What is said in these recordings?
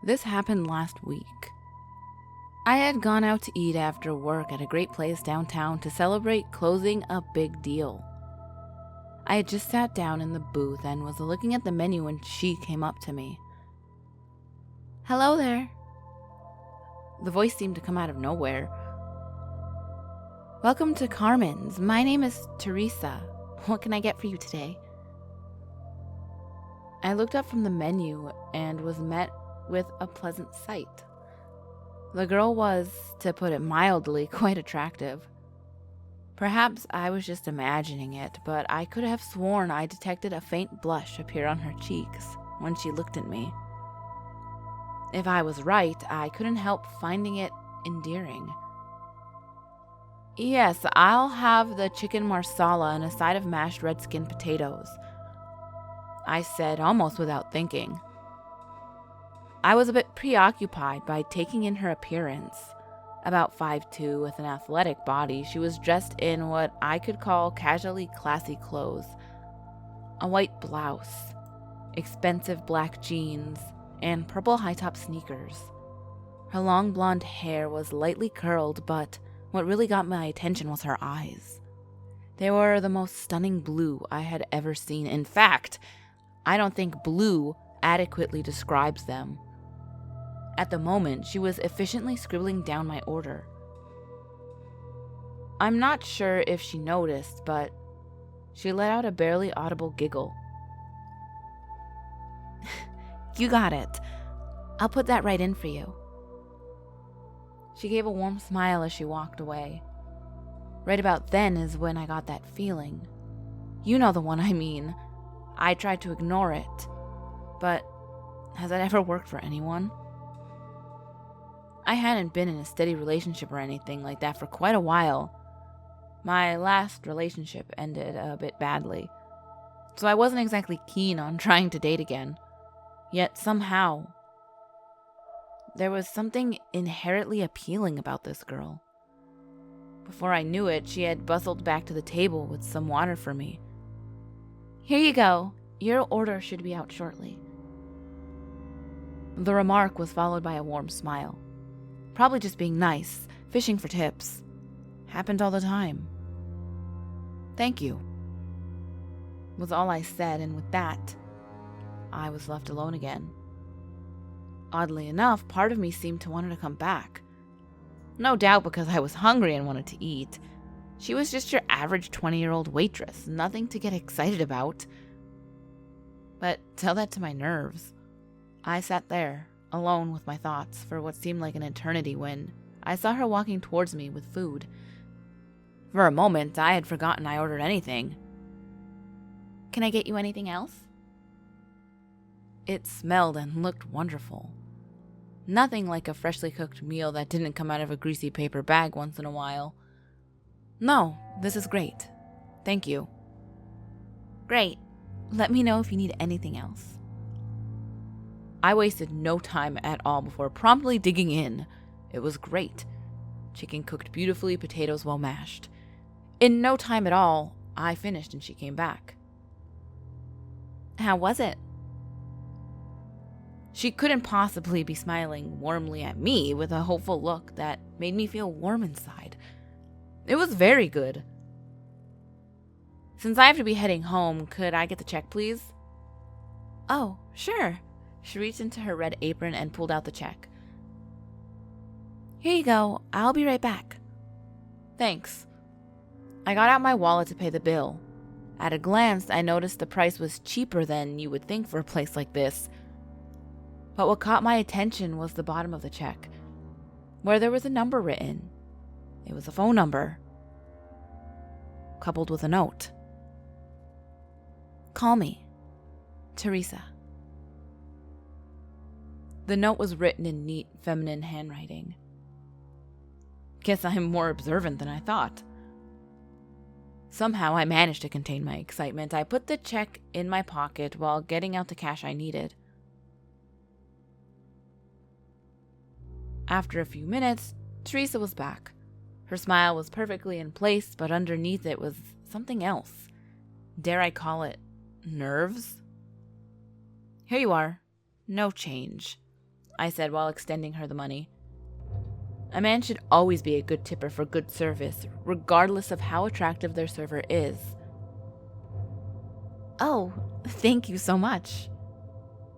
This happened last week. I had gone out to eat after work at a great place downtown to celebrate closing a big deal. I had just sat down in the booth and was looking at the menu when she came up to me. "Hello there." The voice seemed to come out of nowhere. "Welcome to Carmen's. My name is Teresa. What can I get for you today?" I looked up from the menu and was met with a pleasant sight. The girl was, to put it mildly, quite attractive. Perhaps I was just imagining it, but I could have sworn I detected a faint blush appear on her cheeks when she looked at me. If I was right, I couldn't help finding it endearing. "Yes, I'll have the chicken marsala and a side of mashed red skin potatoes," I said almost without thinking. I was a bit preoccupied by taking in her appearance. About 5'2" with an athletic body, she was dressed in what I could call casually classy clothes. A white blouse, expensive black jeans, and purple high-top sneakers. Her long blonde hair was lightly curled, but what really got my attention was her eyes. They were the most stunning blue I had ever seen. In fact, I don't think blue adequately describes them. At the moment, she was efficiently scribbling down my order. I'm not sure if she noticed, but she let out a barely audible giggle. "You got it. I'll put that right in for you." She gave a warm smile as she walked away. Right about then is when I got that feeling. You know the one I mean. I tried to ignore it, but has that ever worked for anyone? I hadn't been in a steady relationship or anything like that for quite a while. My last relationship ended a bit badly, so I wasn't exactly keen on trying to date again. Yet somehow, there was something inherently appealing about this girl. Before I knew it, she had bustled back to the table with some water for me. "Here you go. Your order should be out shortly." The remark was followed by a warm smile. Probably just being nice, fishing for tips. Happened all the time. "Thank you," was all I said, and with that, I was left alone again. Oddly enough, part of me seemed to want her to come back. No doubt because I was hungry and wanted to eat. She was just your average 20-year-old waitress, nothing to get excited about. But tell that to my nerves. I sat there, alone with my thoughts, for what seemed like an eternity when I saw her walking towards me with food. For a moment, I had forgotten I ordered anything. "Can I get you anything else?" It smelled and looked wonderful. Nothing like a freshly cooked meal that didn't come out of a greasy paper bag once in a while. "No, this is great. Thank you." "Great. Let me know if you need anything else." I wasted no time at all before promptly digging in. It was great. Chicken cooked beautifully, potatoes well mashed. In no time at all, I finished and she came back. "How was it?" She couldn't possibly be smiling warmly at me with a hopeful look that made me feel warm inside. It was very good. "Since I have to be heading home, could I get the check, please?" "Oh, sure." She reached into her red apron and pulled out the check. "Here you go. I'll be right back." "Thanks." I got out my wallet to pay the bill. At a glance, I noticed the price was cheaper than you would think for a place like this. But what caught my attention was the bottom of the check, where there was a number written. It was a phone number, coupled with a note. "Call me, Teresa." The note was written in neat, feminine handwriting. Guess I'm more observant than I thought. Somehow I managed to contain my excitement. I put the check in my pocket while getting out the cash I needed. After a few minutes, Teresa was back. Her smile was perfectly in place, but underneath it was something else. Dare I call it nerves? "Here you are. No change." I said while extending her the money. A man should always be a good tipper for good service, regardless of how attractive their server is. Oh, thank you so much,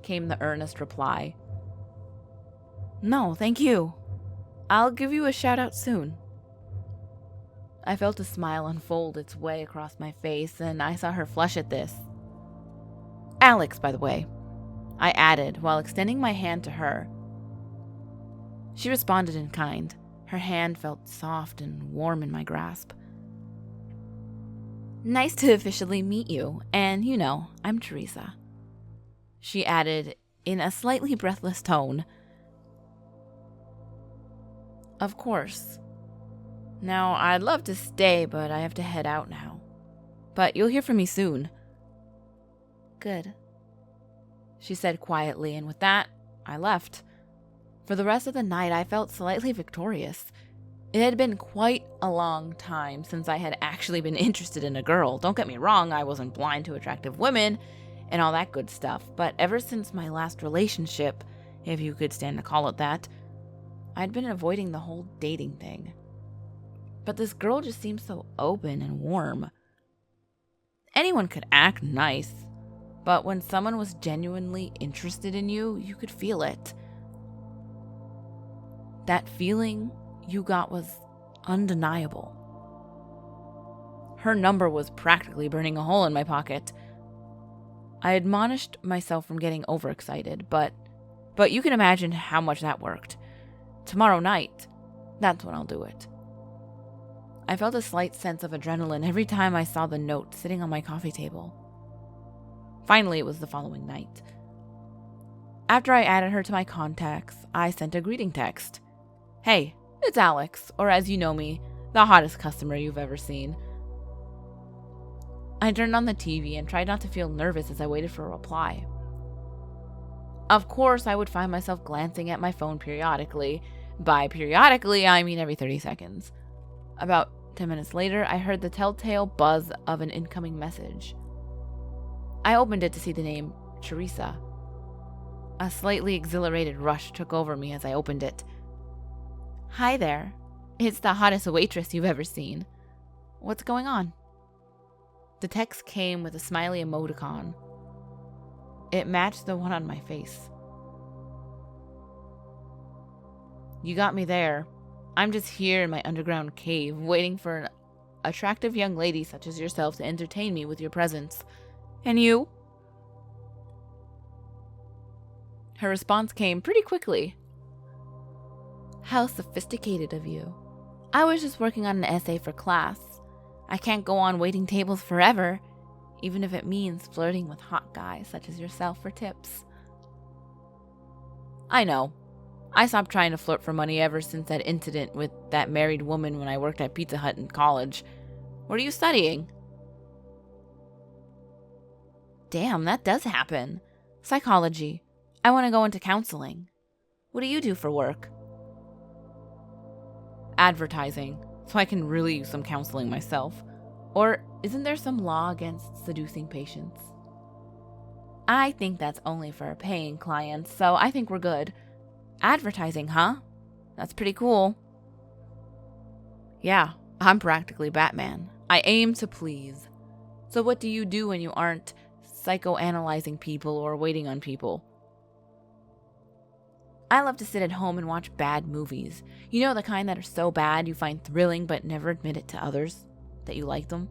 came the earnest reply. No, thank you. I'll give you a shout out soon. I felt a smile unfold its way across my face, and I saw her flush at this. Alex, by the way, I added while extending my hand to her. She responded in kind. Her hand felt soft and warm in my grasp. Nice to officially meet you, and you know, I'm Teresa, she added in a slightly breathless tone. Of course. Now, I'd love to stay, but I have to head out now. But you'll hear from me soon. Good, she said quietly, and with that, I left. For the rest of the night, I felt slightly victorious. It had been quite a long time since I had actually been interested in a girl. Don't get me wrong, I wasn't blind to attractive women and all that good stuff, but ever since my last relationship, if you could stand to call it that, I'd been avoiding the whole dating thing. But this girl just seemed so open and warm. Anyone could act nice, but when someone was genuinely interested in you, you could feel it. That feeling you got was undeniable. Her number was practically burning a hole in my pocket. I admonished myself from getting overexcited, but you can imagine how much that worked. Tomorrow night, that's when I'll do it. I felt a slight sense of adrenaline every time I saw the note sitting on my coffee table. Finally, it was the following night. After I added her to my contacts, I sent a greeting text. Hey, it's Alex, or as you know me, the hottest customer you've ever seen. I turned on the TV and tried not to feel nervous as I waited for a reply. Of course, I would find myself glancing at my phone periodically. By periodically, I mean every 30 seconds. About 10 minutes later, I heard the telltale buzz of an incoming message. I opened it to see the name Teresa. A slightly exhilarated rush took over me as I opened it. Hi there. It's the hottest waitress you've ever seen. What's going on? The text came with a smiley emoticon. It matched the one on my face. You got me there. I'm just here in my underground cave, waiting for an attractive young lady such as yourself to entertain me with your presence. And you? Her response came pretty quickly. How sophisticated of you. I was just working on an essay for class. I can't go on waiting tables forever, even if it means flirting with hot guys such as yourself for tips. I know. I stopped trying to flirt for money ever since that incident with that married woman when I worked at Pizza Hut in college. What are you studying? Damn, that does happen. Psychology. I want to go into counseling. What do you do for work? Advertising, so I can really use some counseling myself. Or isn't there some law against seducing patients? I think that's only for paying clients, so I think we're good. Advertising, huh? That's pretty cool. Yeah, I'm practically Batman. I aim to please. So what do you do when you aren't psychoanalyzing people or waiting on people? I love to sit at home and watch bad movies. You know, the kind that are so bad you find thrilling but never admit it to others that you like them?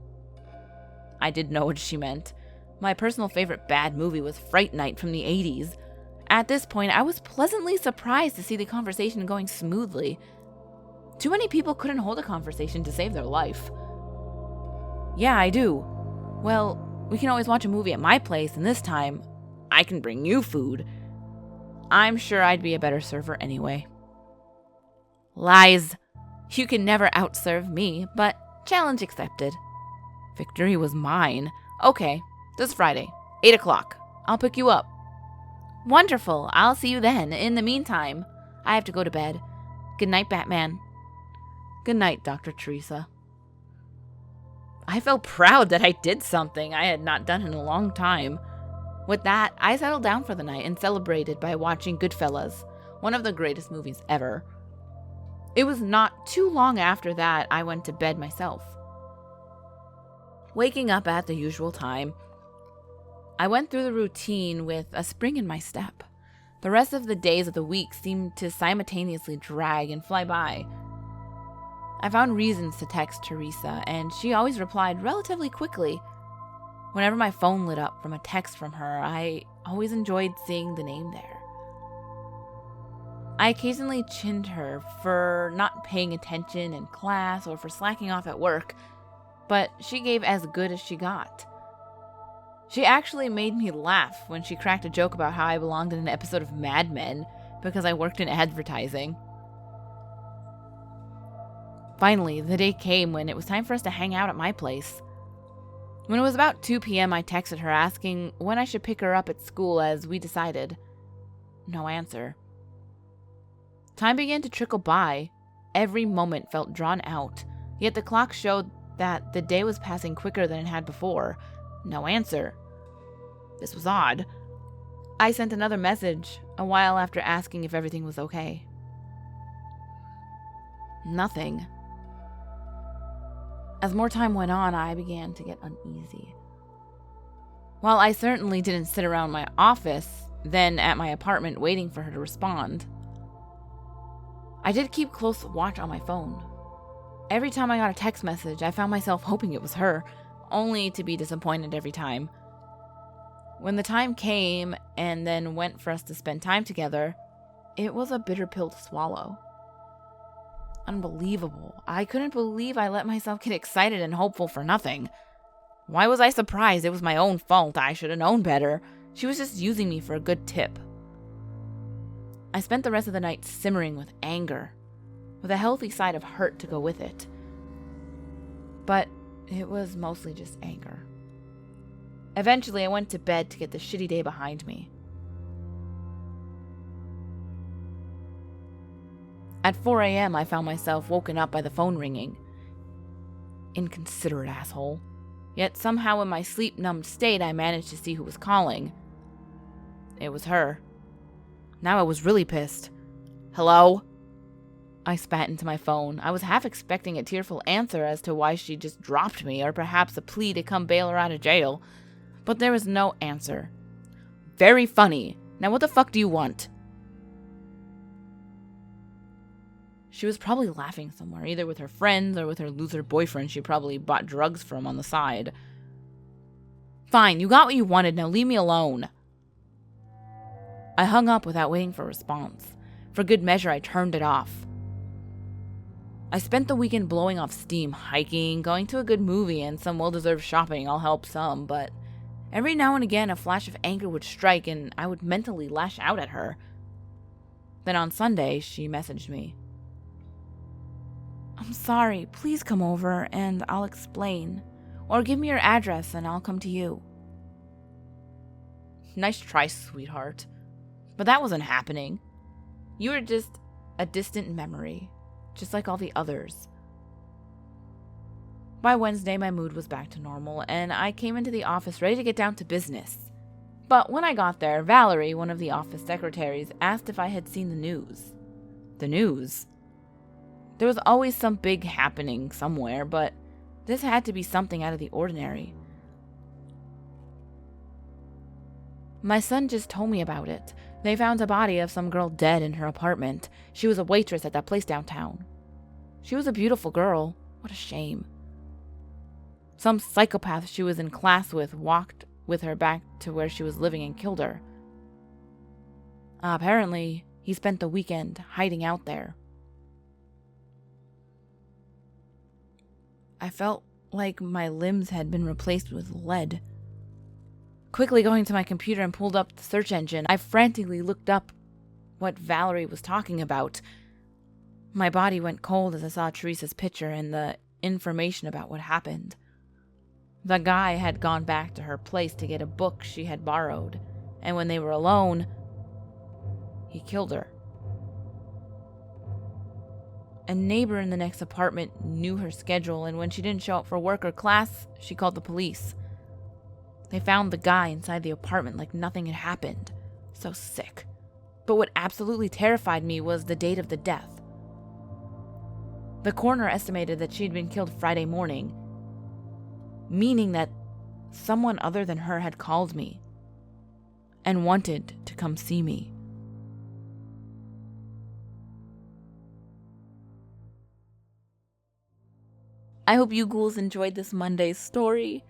I didn't know what she meant. My personal favorite bad movie was Fright Night from the 80s. At this point, I was pleasantly surprised to see the conversation going smoothly. Too many people couldn't hold a conversation to save their life. Yeah, I do. Well, we can always watch a movie at my place, and this time, I can bring you food. I'm sure I'd be a better server anyway. Lies. You can never outserve me, but challenge accepted. Victory was mine. Okay, this Friday, 8 o'clock. I'll pick you up. Wonderful. I'll see you then. In the meantime, I have to go to bed. Good night, Batman. Good night, Dr. Teresa. I felt proud that I did something I had not done in a long time. With that, I settled down for the night and celebrated by watching Goodfellas, One of the greatest movies ever. It was not too long after that I went to bed myself. Waking up at the usual time, I went through the routine with a spring in my step. The rest of the days of the week seemed to simultaneously drag and fly by. I found reasons to text Teresa, and she always replied relatively quickly. Whenever my phone lit up from a text from her, I always enjoyed seeing the name there. I occasionally chinned her for not paying attention in class or for slacking off at work, but she gave as good as she got. She actually made me laugh when she cracked a joke about how I belonged in an episode of Mad Men because I worked in advertising. Finally, the day came when it was time for us to hang out at my place. When it was about 2 p.m., I texted her asking when I should pick her up at school as we decided. No answer. Time began to trickle by. Every moment felt drawn out, yet the clock showed that the day was passing quicker than it had before. No answer. This was odd. I sent another message a while after asking if everything was okay. Nothing. As more time went on, I began to get uneasy. While I certainly didn't sit around my office, then at my apartment waiting for her to respond, I did keep close watch on my phone. Every time I got a text message, I found myself hoping it was her, only to be disappointed every time. When the time came and then went for us to spend time together, it was a bitter pill to swallow. Unbelievable. I couldn't believe I let myself get excited and hopeful for nothing. Why was I surprised? It was my own fault. I should have known better. She was just using me for a good tip. I spent the rest of the night simmering with anger, with a healthy side of hurt to go with it. But it was mostly just anger. Eventually, I went to bed to get the shitty day behind me. At 4 a.m., I found myself woken up by the phone ringing. Inconsiderate asshole. Yet somehow in my sleep-numbed state, I managed to see who was calling. It was her. Now I was really pissed. Hello? I spat into my phone. I was half expecting a tearful answer as to why she just dropped me, or perhaps a plea to come bail her out of jail. But there was no answer. Very funny. Now what the fuck do you want? She was probably laughing somewhere, either with her friends or with her loser boyfriend she probably bought drugs from on the side. Fine, you got what you wanted, now leave me alone. I hung up without waiting for a response. For good measure, I turned it off. I spent the weekend blowing off steam, hiking, going to a good movie, and some well-deserved shopping. I'll help some, but every now and again a flash of anger would strike and I would mentally lash out at her. Then on Sunday, she messaged me. I'm sorry, please come over and I'll explain. Or give me your address and I'll come to you. Nice try, sweetheart. But that wasn't happening. You were just a distant memory, just like all the others. By Wednesday, my mood was back to normal, and I came into the office ready to get down to business. But when I got there, Valerie, one of the office secretaries, asked if I had seen the news. The news? There was always some big happening somewhere, but this had to be something out of the ordinary. My son just told me about it. They found a body of some girl dead in her apartment. She was a waitress at that place downtown. She was a beautiful girl. What a shame. Some psychopath she was in class with walked with her back to where she was living and killed her. Apparently, he spent the weekend hiding out there. I felt like my limbs had been replaced with lead. Quickly going to my computer and pulled up the search engine, I frantically looked up what Valerie was talking about. My body went cold as I saw Teresa's picture and the information about what happened. The guy had gone back to her place to get a book she had borrowed, and when they were alone, he killed her. A neighbor in the next apartment knew her schedule, and when she didn't show up for work or class, she called the police. They found the guy inside the apartment like nothing had happened. So sick. But what absolutely terrified me was the date of the death. The coroner estimated that she'd been killed Friday morning, meaning that someone other than her had called me and wanted to come see me. I hope you ghouls enjoyed this Monday's story.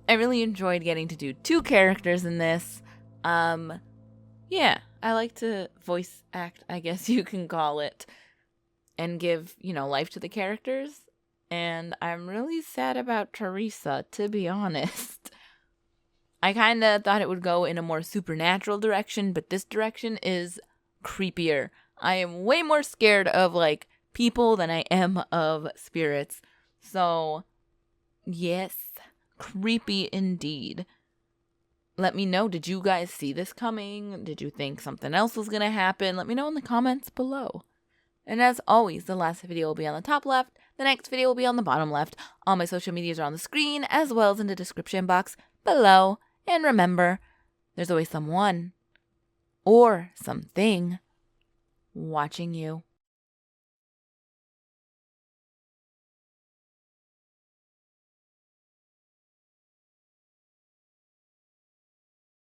I really enjoyed getting to do 2 characters in this. Yeah, I like to voice act, I guess you can call it, and give, life to the characters. And I'm really sad about Teresa, to be honest. I kind of thought it would go in a more supernatural direction, but this direction is creepier. I am way more scared of, people than I am of spirits. So, yes, creepy indeed. Let me know, did you guys see this coming? Did you think something else was going to happen? Let me know in the comments below. And as always, the last video will be on the top left, the next video will be on the bottom left. All my social medias are on the screen, as well as in the description box below. And remember, there's always someone or something watching you.